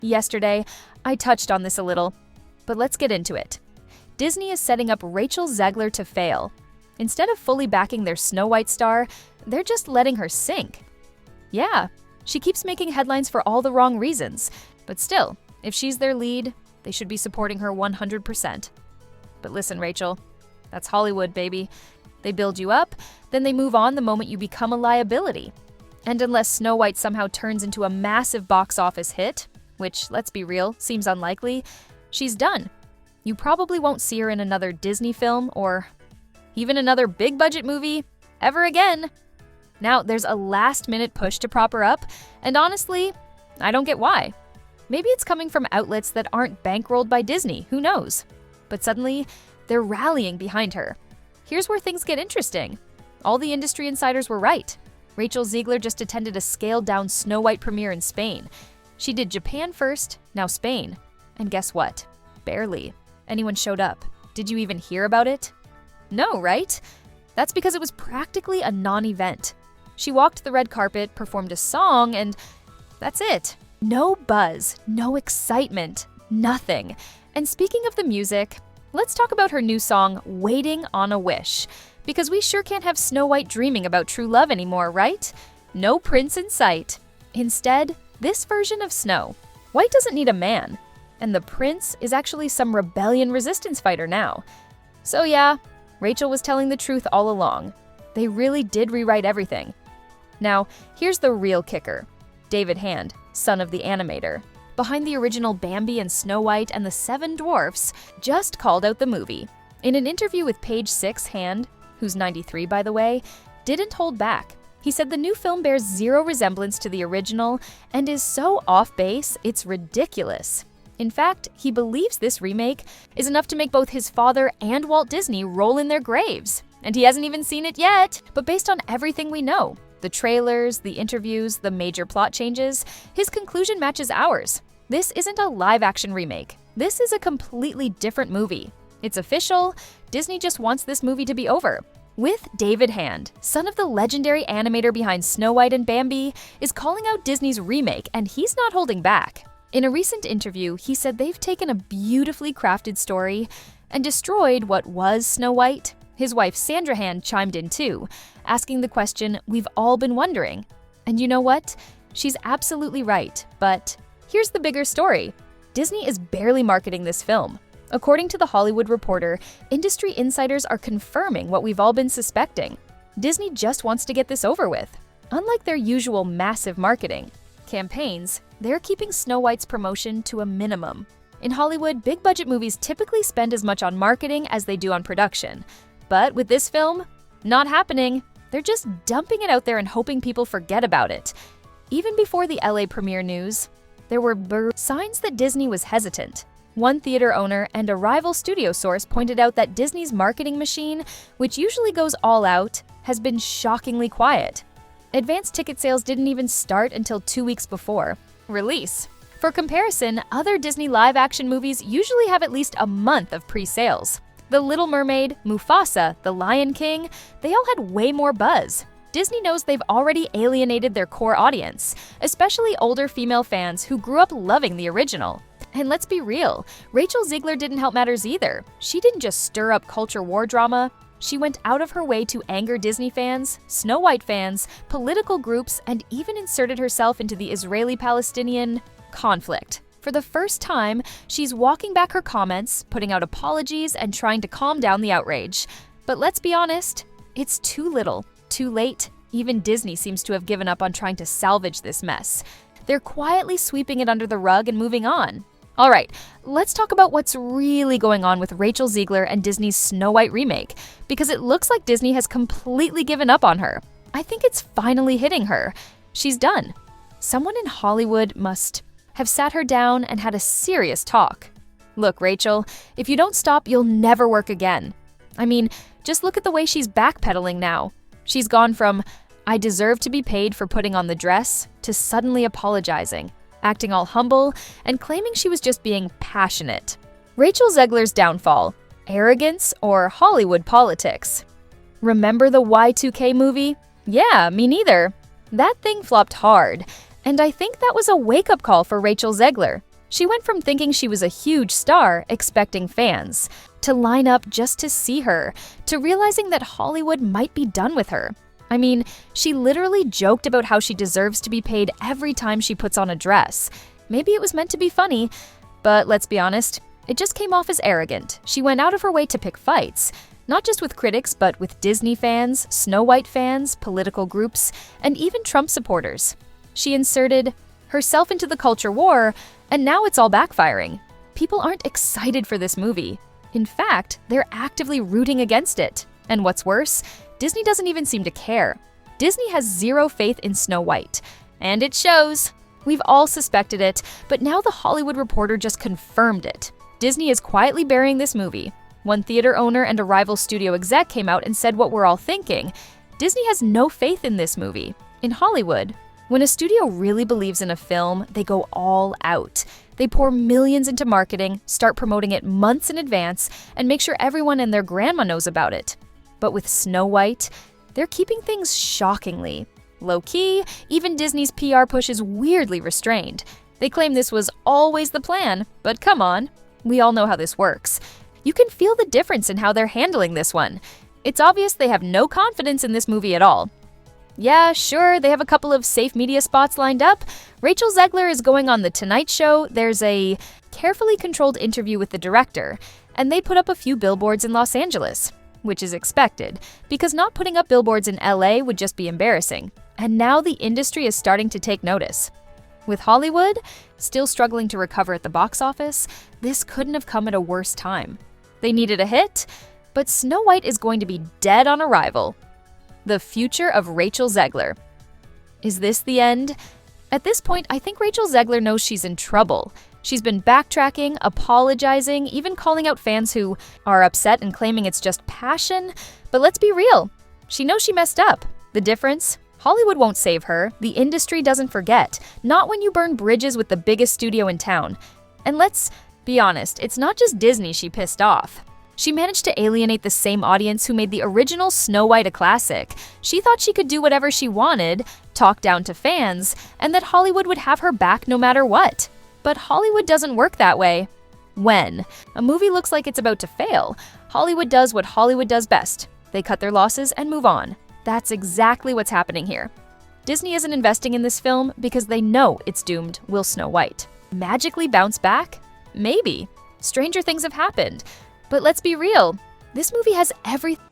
Yesterday, I touched on this a little, but let's get into it. Disney is setting up Rachel Zegler to fail. Instead of fully backing their Snow White star, they're just letting her sink. Yeah, she keeps making headlines for all the wrong reasons, but still, if she's their lead, they should be supporting her 100%. But listen, Rachel, that's Hollywood, baby. They build you up, then they move on the moment you become a liability. And unless Snow White somehow turns into a massive box office hit, which, let's be real, seems unlikely, she's done. You probably won't see her in another Disney film or even another big-budget movie ever again. Now, there's a last-minute push to prop her up, and honestly, I don't get why. Maybe it's coming from outlets that aren't bankrolled by Disney, who knows? But suddenly, they're rallying behind her. Here's where things get interesting. All the industry insiders were right. Rachel Zegler just attended a scaled-down Snow White premiere in Spain. She did Japan first, now Spain. And guess what? Barely anyone showed up. Did you even hear about it? No, right? That's because it was practically a non-event. She walked the red carpet, performed a song, and that's it. No buzz, no excitement, nothing. And speaking of the music, let's talk about her new song, Waiting on a Wish. Because we sure can't have Snow White dreaming about true love anymore, right? No prince in sight. Instead, this version of Snow. White doesn't need a man. And the prince is actually some rebellion resistance fighter now. So yeah, Rachel was telling the truth all along. They really did rewrite everything. Now, here's the real kicker. David Hand, son of the animator, behind the original Bambi and Snow White and the Seven Dwarfs, just called out the movie. In an interview with Page 6, Hand, who's 93 by the way, didn't hold back. He said the new film bears zero resemblance to the original and is so off base, it's ridiculous. In fact, he believes this remake is enough to make both his father and Walt Disney roll in their graves. And he hasn't even seen it yet. But based on everything we know, the trailers, the interviews, the major plot changes, his conclusion matches ours. This isn't a live-action remake. This is a completely different movie. It's official. Disney just wants this movie to be over. With David Hand, son of the legendary animator behind Snow White and Bambi, is calling out Disney's remake, and he's not holding back. In a recent interview, he said they've taken a beautifully crafted story and destroyed what was Snow White. His wife Sandra Hand chimed in too, asking the question we've all been wondering. And you know what? She's absolutely right, but here's the bigger story. Disney is barely marketing this film. According to The Hollywood Reporter, industry insiders are confirming what we've all been suspecting. Disney just wants to get this over with. Unlike their usual massive marketing campaigns, they're keeping Snow White's promotion to a minimum. In Hollywood, big-budget movies typically spend as much on marketing as they do on production. But with this film, not happening. They're just dumping it out there and hoping people forget about it. Even before the LA premiere news, there were signs that Disney was hesitant. One theater owner and a rival studio source pointed out that Disney's marketing machine, which usually goes all out, has been shockingly quiet. Advanced ticket sales didn't even start until 2 weeks before release. For comparison, other Disney live-action movies usually have at least a month of pre-sales. The Little Mermaid, Mufasa, The Lion King, they all had way more buzz. Disney knows they've already alienated their core audience, especially older female fans who grew up loving the original. And let's be real, Rachel Zegler didn't help matters either. She didn't just stir up culture war drama. She went out of her way to anger Disney fans, Snow White fans, political groups, and even inserted herself into the Israeli-Palestinian conflict. For the first time, she's walking back her comments, putting out apologies, and trying to calm down the outrage. But let's be honest, it's too little, too late. Even Disney seems to have given up on trying to salvage this mess. They're quietly sweeping it under the rug and moving on. All right, let's talk about what's really going on with Rachel Zegler and Disney's Snow White remake, because it looks like Disney has completely given up on her. I think it's finally hitting her. She's done. Someone in Hollywood must have sat her down and had a serious talk. Look, Rachel, if you don't stop, you'll never work again. I mean, just look at the way she's backpedaling now. She's gone from, I deserve to be paid for putting on the dress, to suddenly apologizing, acting all humble, and claiming she was just being passionate. Rachel Zegler's downfall: arrogance or Hollywood politics? Remember the Y2K movie? Yeah, me neither. That thing flopped hard, and I think that was a wake-up call for Rachel Zegler. She went from thinking she was a huge star, expecting fans, to line up just to see her, to realizing that Hollywood might be done with her. I mean, she literally joked about how she deserves to be paid every time she puts on a dress. Maybe it was meant to be funny, but let's be honest, it just came off as arrogant. She went out of her way to pick fights, not just with critics, but with Disney fans, Snow White fans, political groups, and even Trump supporters. She inserted herself into the culture war, and now it's all backfiring. People aren't excited for this movie. In fact, they're actively rooting against it. And what's worse, Disney doesn't even seem to care. Disney has zero faith in Snow White. And it shows. We've all suspected it, but now the Hollywood Reporter just confirmed it. Disney is quietly burying this movie. One theater owner and a rival studio exec came out and said what we're all thinking. Disney has no faith in this movie. In Hollywood, when a studio really believes in a film, they go all out. They pour millions into marketing, start promoting it months in advance, and make sure everyone and their grandma knows about it. But with Snow White, they're keeping things shockingly low-key. Even Disney's PR push is weirdly restrained. They claim this was always the plan, but come on, we all know how this works. You can feel the difference in how they're handling this one. It's obvious they have no confidence in this movie at all. Yeah, sure, they have a couple of safe media spots lined up. Rachel Zegler is going on The Tonight Show. There's a carefully controlled interview with the director, and they put up a few billboards in Los Angeles, which is expected, because not putting up billboards in LA would just be embarrassing. And now the industry is starting to take notice. With Hollywood still struggling to recover at the box office, this couldn't have come at a worse time. They needed a hit, but Snow White is going to be dead on arrival. The future of Rachel Zegler. Is this the end? At this point, I think Rachel Zegler knows she's in trouble. She's been backtracking, apologizing, even calling out fans who are upset and claiming it's just passion. But let's be real, she knows she messed up. The difference? Hollywood won't save her. The industry doesn't forget. Not when you burn bridges with the biggest studio in town. And let's be honest, it's not just Disney she pissed off. She managed to alienate the same audience who made the original Snow White a classic. She thought she could do whatever she wanted, talk down to fans, and that Hollywood would have her back no matter what. But Hollywood doesn't work that way. When a movie looks like it's about to fail, Hollywood does what Hollywood does best. They cut their losses and move on. That's exactly what's happening here. Disney isn't investing in this film because they know it's doomed. Will Snow White magically bounce back? Maybe. Stranger things have happened. But let's be real, this movie has everything